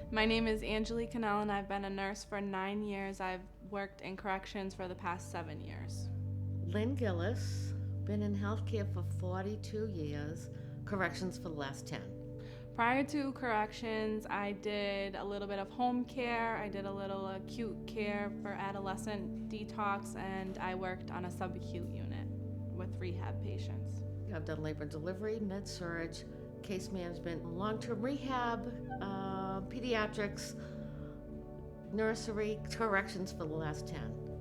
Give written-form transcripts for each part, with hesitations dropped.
My name is Angelique Cannell and I've been a nurse for 9 years. I've worked in corrections for the past 7 years. Lynn Gillis, been in healthcare for 42 years, corrections for the last 10. Prior to corrections, I did a little bit of home care, I did a little acute care for adolescent detox, and I worked on a subacute unit with rehab patients. I've done labor and delivery, med-surg, case management, long-term rehab, pediatrics, nursery, corrections for the last 10.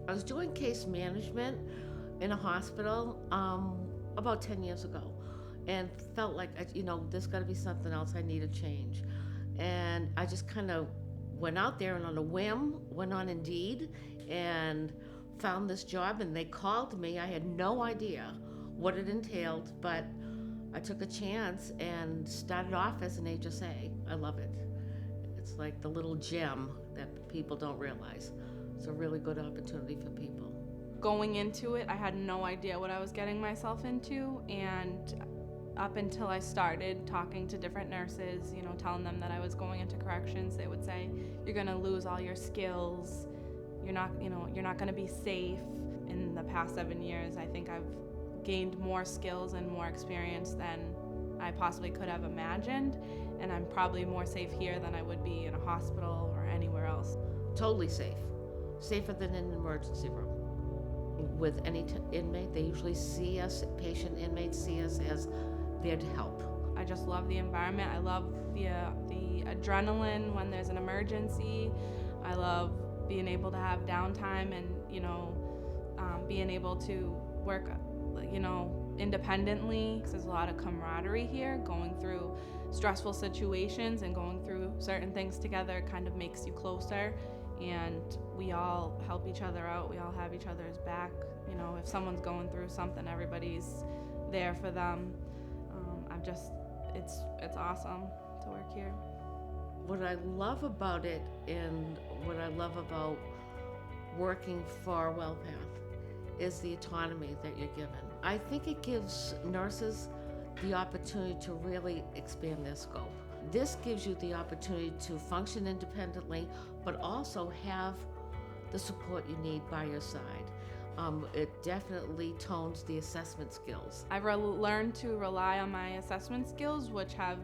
I was doing case management in a hospital about 10 years ago and felt like, there's got to be something else. I need a change. And I just kind of went out there and on a whim went on Indeed and found this job, and they called me. I had no idea what it entailed, but I took a chance and started off as an HSA. I love it. It's like the little gem that people don't realize. It's a really good opportunity for people. Going into it, I had no idea what I was getting myself into, and up until I started talking to different nurses, telling them that I was going into corrections, they would say, you're gonna lose all your skills, you're not gonna be safe. In the past 7 years, I think I've gained more skills and more experience than I possibly could have imagined, and I'm probably more safe here than I would be in a hospital or anywhere else. Totally safe. Safer than in an emergency room. With any inmate, they usually see us, patient inmates see us as there to help. I just love the environment. I love the adrenaline when there's an emergency. I love being able to have downtime and being able to work independently. There's a lot of camaraderie here. Going through stressful situations and going through certain things together kind of makes you closer, and we all help each other out. We all have each other's back. If someone's going through something, everybody's there for them. It's awesome to work here. What I love about it and what I love about working for WellPath is the autonomy that you're given. I think it gives nurses the opportunity to really expand their scope. This gives you the opportunity to function independently, but also have the support you need by your side. It definitely tones the assessment skills. I've learned to rely on my assessment skills, which have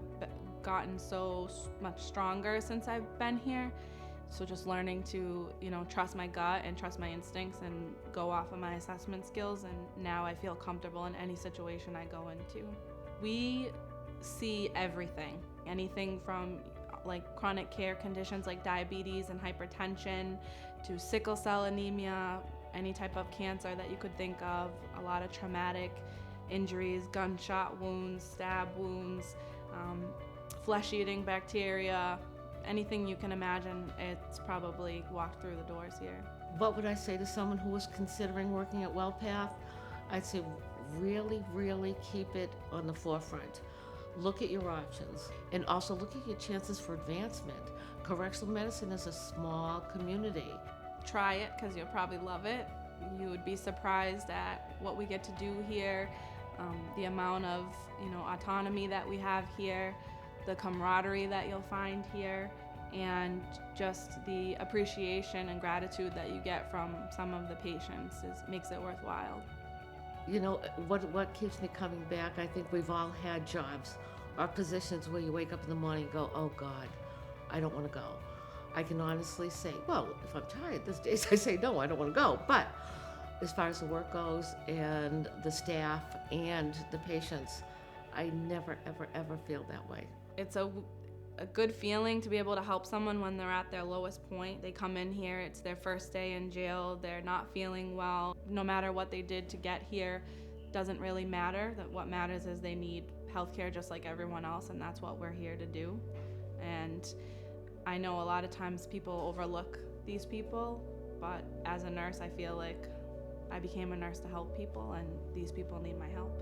gotten so much stronger since I've been here. So just learning to, trust my gut and trust my instincts and go off of my assessment skills, and now I feel comfortable in any situation I go into. We see everything. Anything from chronic care conditions like diabetes and hypertension to sickle cell anemia, any type of cancer that you could think of, a lot of traumatic injuries, gunshot wounds, stab wounds, flesh-eating bacteria, anything you can imagine, it's probably walked through the doors here. What would I say to someone who was considering working at WellPath? I'd say really, really keep it on the forefront. Look at your options and also look at your chances for advancement. Correctional medicine is a small community. Try it because you'll probably love it. You would be surprised at what we get to do here, the amount of autonomy that we have here, the camaraderie that you'll find here, and just the appreciation and gratitude that you get from some of the patients makes it worthwhile. What keeps me coming back, I think we've all had jobs or positions where you wake up in the morning and go, oh God, I don't want to go. I can honestly say, well, if I'm tired these days, I say, no, I don't want to go. But as far as the work goes and the staff and the patients, I never, ever, ever feel that way. It's a good feeling to be able to help someone when they're at their lowest point. They come in here, it's their first day in jail, they're not feeling well. No matter what they did to get here, doesn't really matter. That what matters is they need healthcare just like everyone else, and that's what we're here to do. And I know a lot of times people overlook these people, but as a nurse, I feel like I became a nurse to help people, and these people need my help.